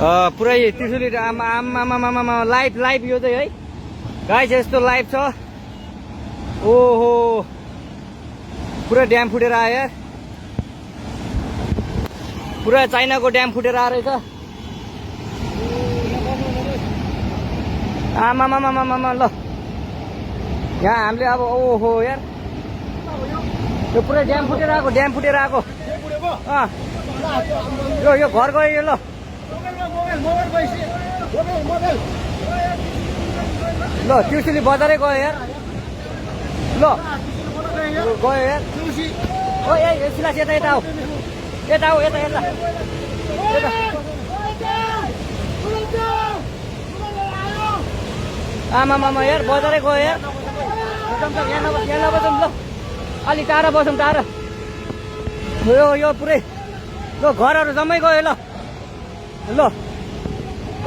पुरै त्रिशुली आमा live live यो चाहिँ है गाइस यस्तो लाइभ छ। ओहो पुरा ड्याम फुटेर आयो यार, पुरा चाइनाको ड्याम फुटेर आएर रहेछ। आमामामामामा ल यहाँ हामीले अब ओहो यार यो पुरै ड्याम फुटेर आएको, ड्याम फुटेर आएको। यो घर गयो यो। ल ल त्रिशुली बजारै गयो यार। ल गयो यार। ओ ए सिलास यता यता आऊ, यता आऊ, यता यता यता। आमामामा यार बजारै गयो यार। यहाँ नबसौँ ल, अलि टाढा बसौँ, टाढा। यो पुरै ल घरहरू जम्मै गयो ल। ल